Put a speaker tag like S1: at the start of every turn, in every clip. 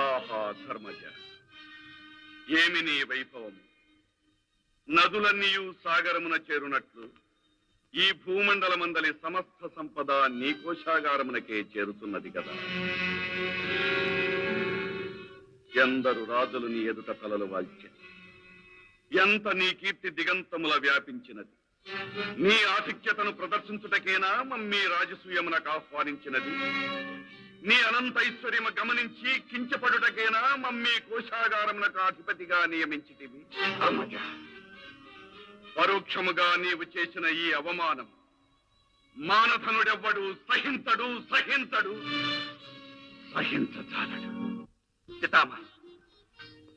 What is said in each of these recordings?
S1: ఆహా ధర్మజ, ఏమి నీ వైభవం! నదులన్నీయు సాగరమున చేరునట్లు ఈ భూమండలమందలి సమస్త సంపద నీ కోశాగారమునకే చేరుతున్నది కదా. ఎందరు రాజులు నీ ఎదుట తలలు వాల్చెది, ఎంత నీ కీర్తి దిగంతముల వ్యాపించినది. నీ ఆధిక్యతను ప్రదర్శించుటకేనా మమ్మీ రాజసూయమునకు ఆహ్వానించినది. నీ అనంత ఐశ్వర్యము గమనించి కించపడుటకేనా మమ్మీ కోశాగారమునకు అధిపతిగా నియమించితివి. పరోక్షముగా నీవు చేసిన ఈ అవమానం మానధనుడెవ్వడు సహించడు సహించడు సహించజాలడు.
S2: పితామహ,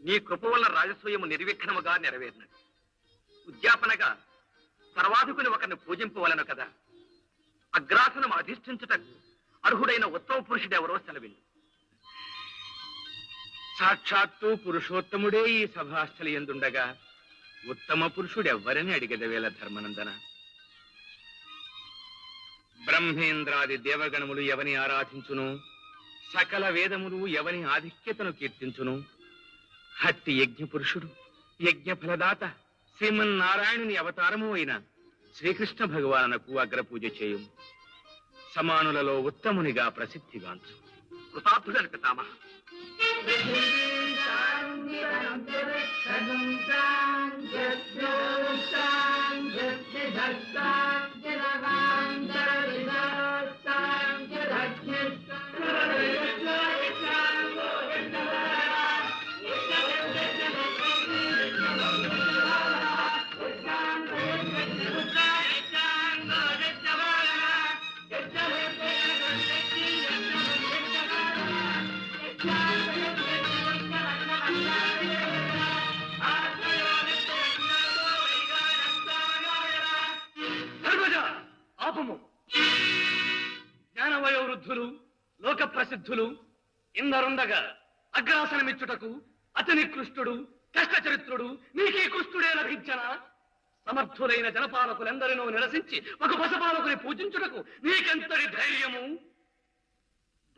S2: నీ కృప వల్ల రాజసూయము నిర్విఘ్నముగా నెరవేరినది. ఉద్యాపనగా సర్వాధికుని ఒకరిని పూజింపవలను కదా. అగ్రాసనం అధిష్ఠించుటకు అర్హుడైన ఉత్తమ పురుషుడెవరో సెలవిండు.
S3: సాక్షాత్తు పురుషోత్తముడే ఈ సభాస్థలి ఎందుండగా ఉత్తమ పురుషుడెవ్వరని అడిగదవేళ ధర్మనందన. బ్రహ్మేంద్రాది దేవగణములు ఎవని ఆరాధించును, సకల వేదములు ఎవని ఆధిక్యతను కీర్తించును. హట్టి యజ్ఞ పురుషుడు, యజ్ఞ ఫలదాత శ్రీమన్నారాయణుని అవతారము అయిన శ్రీకృష్ణ భగవానునకు అగ్రపూజ చేయు. సమానులలో ఉత్తమునిగా ప్రసిద్ధిగాంచు.
S2: కృతార్థుడని పితామహ.
S4: జ్ఞానవయోవృద్ధులు, లోక ప్రసిద్ధులు ఇందరుండగా అగ్రాసనమిచ్చుటకు అతని కృష్ణుడు కష్టచరిత్రుడు నీకీ కృష్ణుడే లభించనా? సమర్థులైన జనపాలకులెందరినో నిరసించి ఒక పశపాలకుని పూజించుటకు నీకెంతటి ధైర్యము?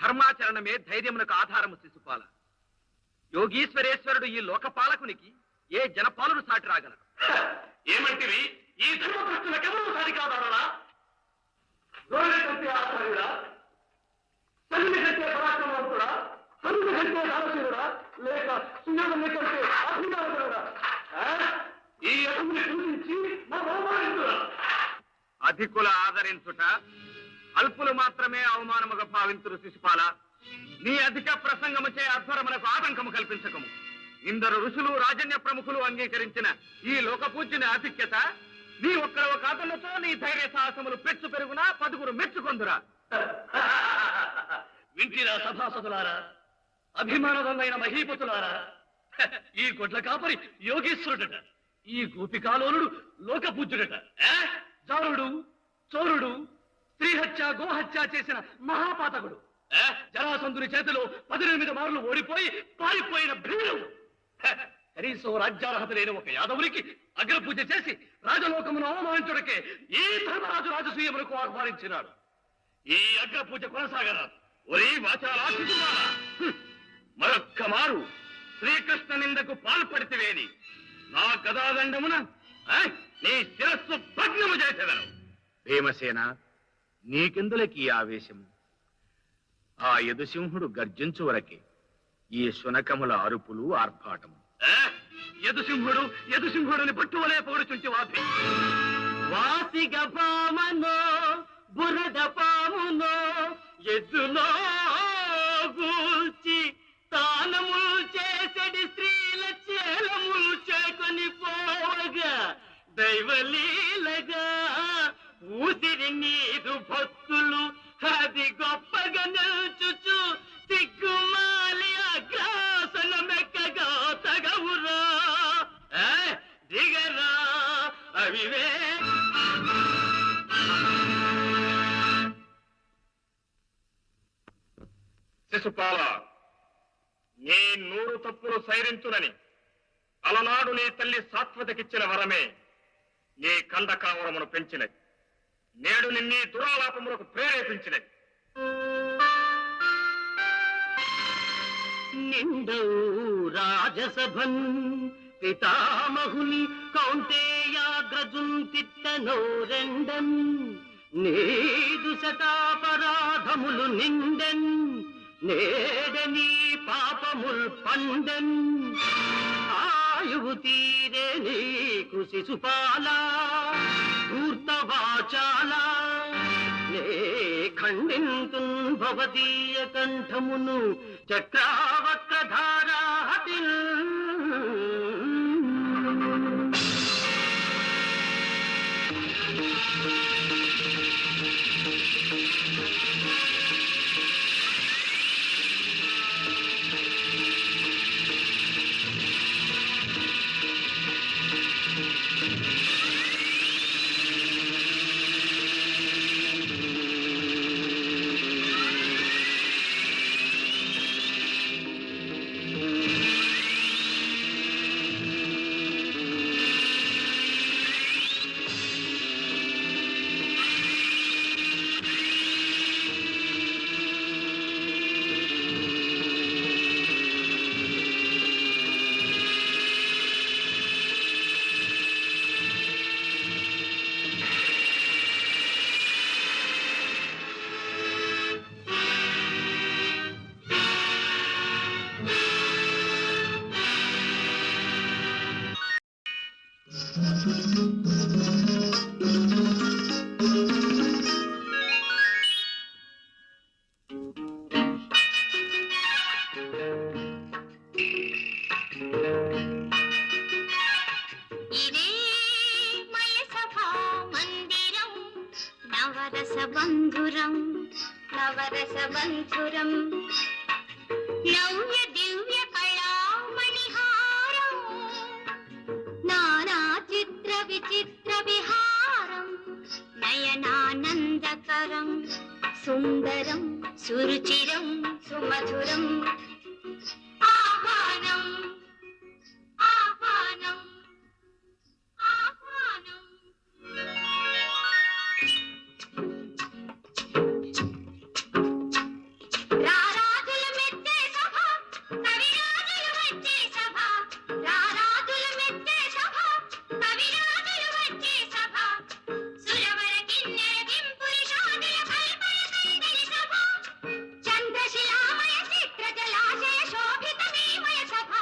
S2: ధర్మాచరణమే ధైర్యమునకు ఆధారము శిశుపాల. యోగీశ్వరేశ్వరుడు ఈ లోకపాలకునికి ఏ జనపాలుడు సాటి రాగలరు?
S4: ఏమంటివి? ఈ ధర్మకృష్ణులకెవరూ సాటి కాదారా? గోరె కంటే ఆచార్యుడా, తల్లి కంటే పరాక్రమవంతుడా, తల్లి కంటే దానశీలుడా, లేక సుయోధుని కంటే అభిమానుడా? ఈ అడుగుని పూజించి మా అవమానిస్తున్నా.
S2: అధికుల ఆదరించుట, అల్పులు మాత్రమే అవమానముగా భావించురు శిశుపాల. నీ అధిక ప్రసంగముచే అధ్వరములకు ఆటంకము కల్పించకము. ఇందరు ఋషులు రాజన్య ప్రముఖులు అంగీకరించిన ఈ లోకపూజ్యుని ఆధిక్యత నీ ఒక్కరవ కాదలతో నీ ధైర్య సాహసములు పెచ్చు పెరుగునా పదుగురు మెచ్చుకొందురా.
S4: వింటిరా సభాసదులారా, అభిమానదమైన మహీపతులారా, ఈ గొడ్ల కాపరి యోగీశ్వరుడట, ఈ గోపికాలోనుడు లోకపూజ్యుడట. జారుడు, చోరుడు, స్త్రీహత్య గోహత్య చేసిన మహాపాతకుడు, జరాసంధుని చేతిలో 18 మార్లు ఓడిపోయి పారిపోయిన భీరుడు, కనీసం రాజ్యార్హత లేని ఒక యాదవునికి అగ్రపూజ చేసి రాజలోకమును అవమానించుటకే ఈ ధర్మరాజు రాజసూయములకు ఆహ్వానించినాడు. ఈ అగ్రపూజ కొనసాగరాదు.
S1: ఒరే వాచాలాచితులారా, మరొక్క మారు శ్రీకృష్ణ నిందకు పాల్పడితేవేది నా గదాదండమున నీ శిరస్సు భగ్నము చేసేదను.
S3: భీమసేన, నీకెందులకి ఆవేశము? ఆ యదుసింహుడు గర్జించు వరకే ఈ శునకముల అరుపులు ఆర్భాటము.
S4: యదుసింహుడు యదుసింహుడిని పట్టువలే పొడుచుంటి వాపి
S5: వాసిగ పామనో బురద పామునో ఎద్దులో గూల్చి తానములు చేసడి స్త్రీల చేలములు చేకొని పోవగా దైవలీలగా ఊసిరి నీదు భక్తులు అది గొప్పగా నిల్చుచు సిగ్గుమాలి అగ్రాసనమెక్కగా తగవురా దిగరా అవివే.
S1: శిశుపాల, నీ 100 తప్పులు సైరించునని అలనాడు నీ తల్లి సాత్వతకిచ్చిన వరమే నీ కండకావరమును పెంచినది. నేడు నిన్నీ దురాలాపములకు ప్రేరేపించినది.
S5: నిండవు రాజసభన్ పితామహుని కౌంతేయాగ్రజున్ తిట్టనో రెండన్ నీదు శతాపరాధములు నిండెన్ నేడని పాపముల్ పండెన్ ఆయువు తీరే నీకు శిశుపాల ధూర్తవాచాల నే ఖండింతున్ భవదీయ కంఠమును చక్రావక్రధారాహతిల్
S6: నవరసబంధురం నవ్య దివ్య కళామణిహారం నానా చిత్ర విచిత్ర విహారం నయనానందకరం సుందరం సురుచిరం సుమధురం ఆహ్వానం ఆహ్వానం ఆహ్వానం రారాజుల మెచ్చే సభ కవిరాజులు వచ్చే సభ రారాజుల మెచ్చే సభ కవిరాజులు వచ్చే సభ సురవర కిన్నెర కింపురుషాదుల కల్పన కందిలి సభ చంద్రశిలామయ చిత్ర జలాశయ శోభితమీమయ సభ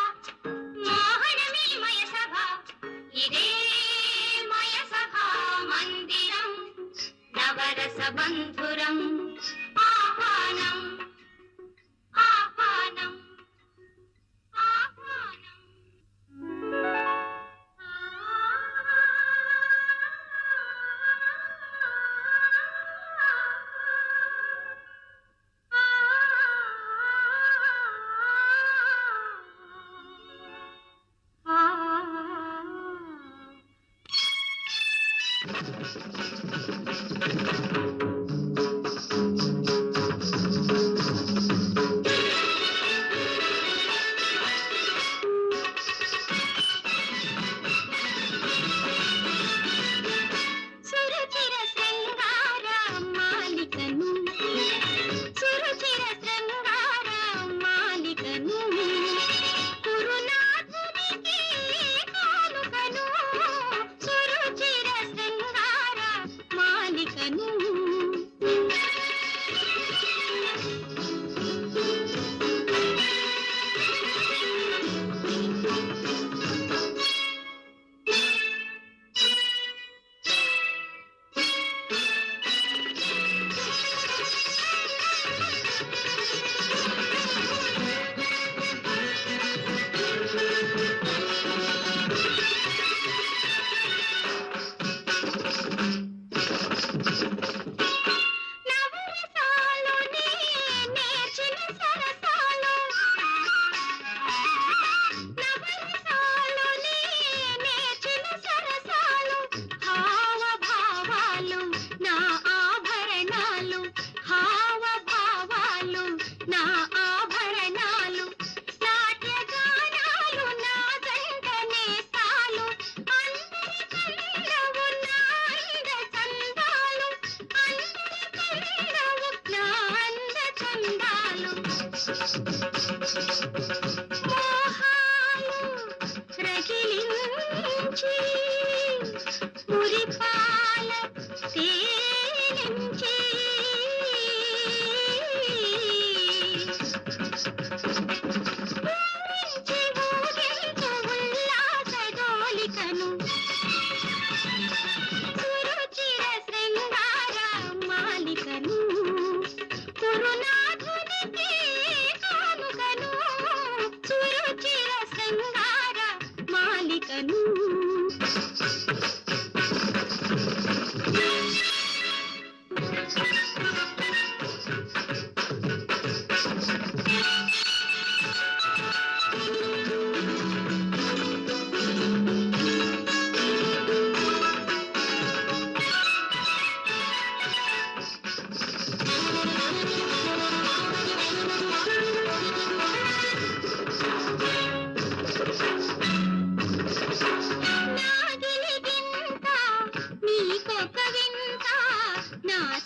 S6: మోహనమీమయ సభ ఇదే మయ సభ మందిరం నవరస బంధురం ఆహ్వానం ఆహ్వానం ఆహ్వానం సురుచిర శృంగార మాలికను సురుచిర శృంగార మాలికను కురునాథునికి కానుకను సురుచిర శృంగార మాలికను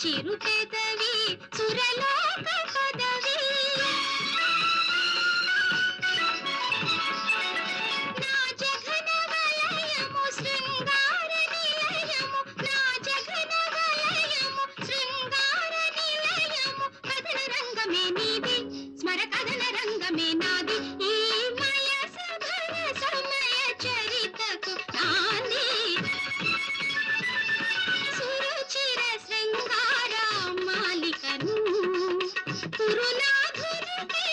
S6: చిరు పెదవి సురలోక పదవి నా జగన వలయము శృంగార నిలయము నా జగన వలయము శృంగార నిలయము కథన రంగమే నీది స్మర కథన రంగమే నాది ఈ మయ సభల సమయ చరితకు నాంది సురుచిర శృంగార మాలికను గురునాథునికి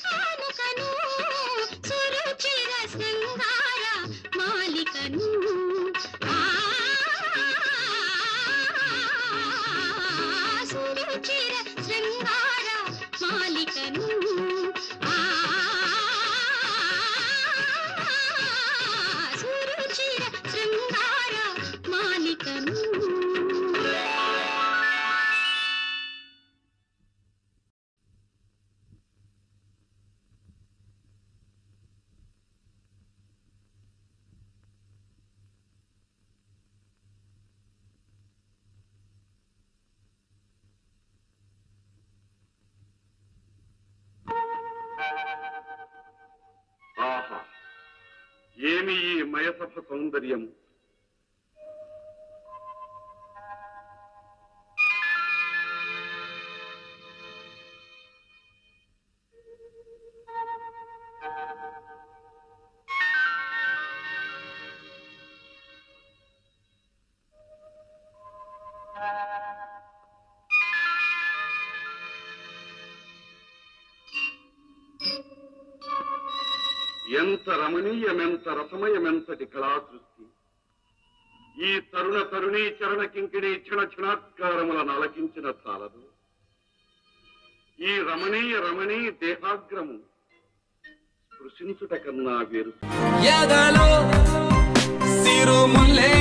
S6: కానుకను సురుచిర శృంగార మాలికను సురుచిర శృంగార మాలికను సురుచిర శృంగార మాలికను
S1: ఆహా ఏమి ఈ మయసభ సౌందర్యం! ఎంత రమణీయమెంత రసమయమెంతటి కళా సృష్టి! ఈ తరుణ తరుణీ చరణ కింకిణి క్షణ క్షణాత్కారములను అలకించిన చాలదు. ఈ రమణీ దేహాగ్రము స్పృశించుట కన్నా వేరు
S7: ఎదలో సిరుములే